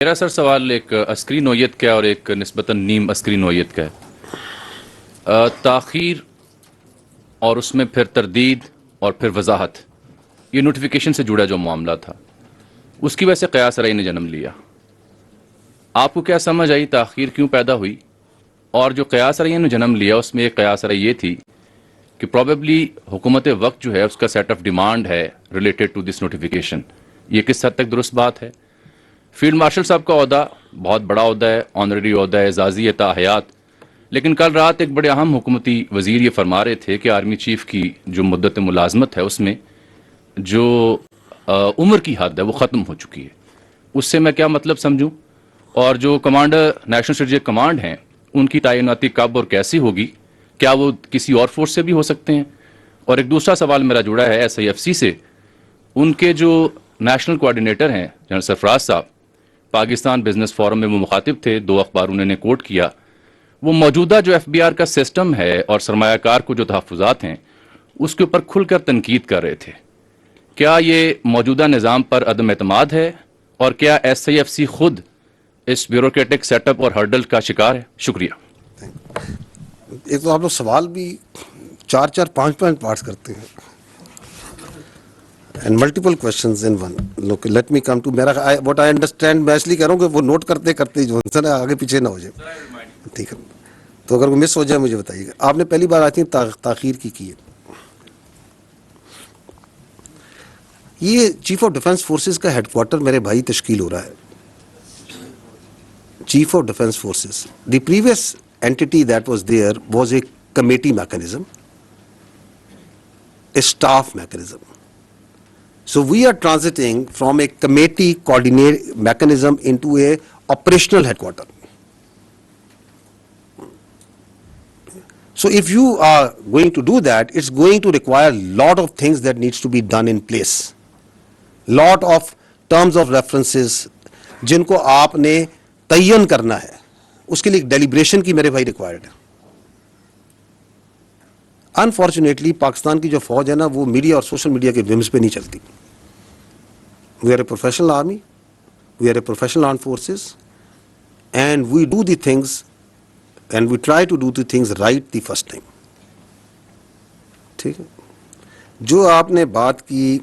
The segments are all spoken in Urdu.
میرا سر سوال ایک عسکری نوعیت کا ہے اور ایک نسبتاً نیم عسکری نوعیت کا ہے. تاخیر اور اس میں پھر تردید اور پھر وضاحت، یہ نوٹیفیکیشن سے جڑا جو معاملہ تھا اس کی وجہ سے قیاس رأی نے جنم لیا. آپ کو کیا سمجھ آئی تاخیر کیوں پیدا ہوئی؟ اور جو قیاس رأی نے جنم لیا اس میں ایک قیاس رأی یہ تھی کہ پروبیبلی حکومت وقت جو ہے اس کا سیٹ آف ڈیمانڈ ہے ریلیٹڈ ٹو دس نوٹیفیکیشن. یہ کس حد تک درست بات ہے؟ فیلڈ مارشل صاحب کا عہدہ بہت بڑا عہدہ ہے، آنریری عہدہ ہے، اعزازی تا حیات، لیکن کل رات ایک بڑے اہم حکومتی وزیر یہ فرما رہے تھے کہ آرمی چیف کی جو مدت ملازمت ہے اس میں جو عمر کی حد ہے وہ ختم ہو چکی ہے. اس سے میں کیا مطلب سمجھوں؟ اور جو کمانڈر نیشنل اسٹریٹجک کمانڈ ہیں ان کی تعیناتی کب اور کیسی ہوگی؟ کیا وہ کسی اور فورس سے بھی ہو سکتے ہیں؟ اور ایک دوسرا سوال میرا جڑا ہے ایس آئی ایف سی سے. ان کے جو نیشنل کوآرڈینیٹر ہیں جنرل سرفراز صاحب، پاکستان بزنس فورم میں وہ مخاطب تھے، 2 اخباروں نے کوٹ کیا. وہ موجودہ جو ایف بی آر کا سسٹم ہے اور سرمایہ کار کو جو تحفظات ہیں اس کے اوپر کھل کر تنقید کر رہے تھے. کیا یہ موجودہ نظام پر عدم اعتماد ہے اور کیا ایس آئی ایف سی خود اس بیوروکریٹک سیٹ اپ اور ہرڈل کا شکار ہے؟ شکریہ. ایک تو آپ لوگ سوال بھی 4-5 پارٹس کرتے ہیں and multiple questions in one. Look, let me come to what I understand. میں اس لیے کہہ رہا ہوں کہ وہ نوٹ کرتے کرتے جو ہے نا آگے پیچھے نہ ہو جائے. ٹھیک ہے، تو اگر وہ مس ہو جائے مجھے بتائیے گا. آپ نے پہلی بار آئی تھنک تاخیر کی ہے. یہ چیف آف ڈیفنس فورسز کا ہیڈ کوارٹر میرے بھائی تشکیل ہو رہا ہے. Chief of defence forces, the previous entity that was there was a committee mechanism, a staff mechanism. So we are transiting from a committee coordinate mechanism into a operational headquarter. So if you are going to do that, it's going to require a lot of things that needs to be done in place. Lot of terms of references جن کو آپ نے تعین کرنا ہے، اس کے لیے ڈیلیبریشن کی میرے بھائی ریکوائرڈ ہے. انفارچونیٹلی پاکستان کی جو فوج ہے نا وہ میڈیا اور سوشل میڈیا کے ومز پہ نہیں چلتی. We are a professional army, we are a professional arm forces, and we do the things and we try to do the things right the first time. ٹھیک ہے، جو آپ نے بات کی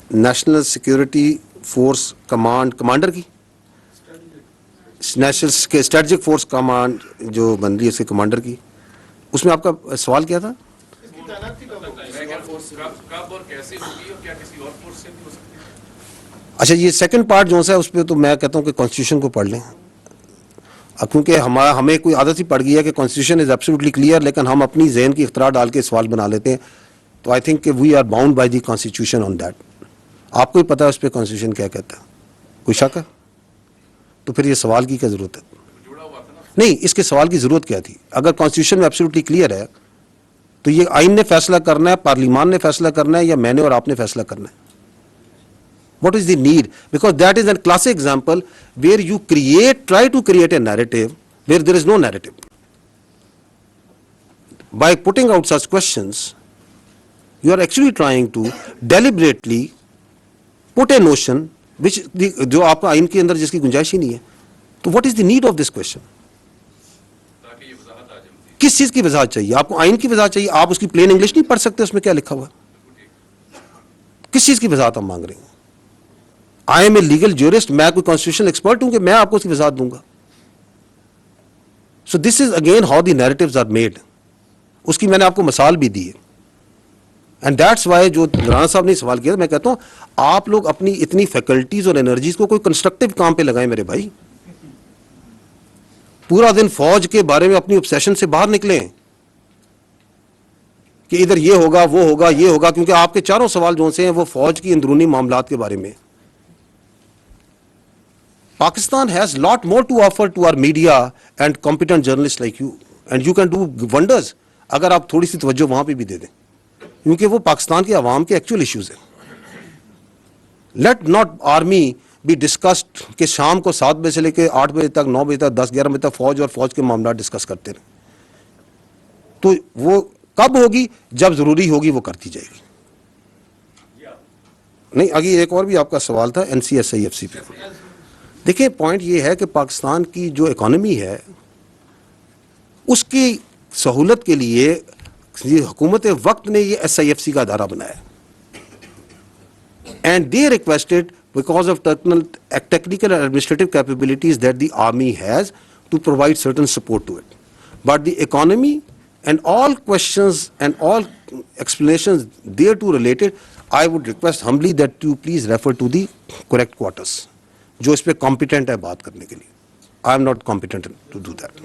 نیشنل سیکورٹی فورس کمانڈر کی، نیشنل اسٹریٹجک فورس کمانڈ جو بن رہی ہے اس کے کمانڈر کی، اس میں آپ کا سوال کیا تھا؟ اچھا، یہ سیکنڈ پارٹ جو ہے اس پہ تو میں کہتا ہوں کہ کانسٹیٹیوشن کو پڑھ لیں. کیونکہ ہمیں کوئی عادت ہی پڑ گئی ہے کہ کانسٹیٹیوشن از ایبسلیوٹلی کلیئر، لیکن ہم اپنی ذہن کی اختراع ڈال کے سوال بنا لیتے ہیں. تو آئی تھنک کہ we are bound by the constitution on that. آپ کو ہی پتا ہے اس پہ کانسٹیٹیوشن کیا کہتا ہے؟ کوئی شک ہے؟ تو پھر یہ سوال کی کیا ضرورت ہے؟ نہیں، اس کے سوال کی ضرورت کیا تھی؟ اگر کانسٹیٹیوشن میں ایبسلیوٹلی کلیئر ہے تو یہ آئین نے فیصلہ کرنا ہے، پارلیمان نے فیصلہ کرنا ہے، یا میں نے اور آپ نے فیصلہ کرنا ہے؟ What is the need? Because that is a classic example where you try to create a narrative where there is no narrative. By putting out such questions, you are actually trying to deliberately put a notion which جو آپ کا آئین کے اندر جس کی گنجائش ہی نہیں ہے. تو what is the need of this question? کس چیز کی وضاحت چاہیے آپ کو؟ آئین کی وضاحت چاہیے. آپ اس کی پلین انگلش نہیں پڑھ سکتے اس میں کیا لکھا ہوا ہے؟ کس چیز کی وضاحت ہم مانگ رہے ہیں؟ I am a legal jurist, میں کوئی کانسٹیٹیوشنل ایکسپرٹ ہوں کہ میں آپ کو اس کی وضاحت دوں گا؟ So this is again how the narratives are made. اس کی میں نے آپ کو مثال بھی دی ہے. اینڈ دیٹس وائی جو رانا صاحب نے سوال کیا، میں کہتا ہوں آپ لوگ اپنی اتنی فیکلٹیز اور انرجیز کو کوئی کنسٹرکٹیو کام پہ لگائیں میرے بھائی. پورا دن فوج کے بارے میں اپنی obsession سے باہر نکلیں کہ ادھر یہ ہوگا وہ ہوگا یہ ہوگا، کیونکہ آپ کے چاروں سوال جو سے ہیں وہ فوج کی اندرونی معاملات کے بارے میں. Pakistan has lot more to offer to our media and competent journalists like you, and you can do wonders اگر آپ تھوڑی سی توجہ وہاں پہ بھی دے دیں، کیونکہ وہ پاکستان کے عوام کے ایکچوئل ایشوز ہیں. Let not army be discussed کہ شام کو 7 بجے سے لے کے 8 بجے تک، 9 بجے تک، 10-11 بجے تک فوج اور فوج کے معاملات ڈسکس کرتے رہیں. تو وہ کب ہوگی؟ جب ضروری ہوگی وہ کرتی جائے گی. نہیں، آگے ایک اور بھی آپ کا سوال تھا NCSIFC پہ. دیکھیں پوائنٹ یہ ہے کہ پاکستان کی جو اکانومی ہے اس کی سہولت کے لیے حکومت وقت نے یہ SIFC کا ادارہ بنایا and they requested because of technical and administrative capabilities that the army has to provide certain support to it. But the economy and all questions and all explanations thereto related, I would request humbly that you please refer to the correct quarters. جو اس پہ competent ہے بات کرنے کے لیے. I am not competent to do that.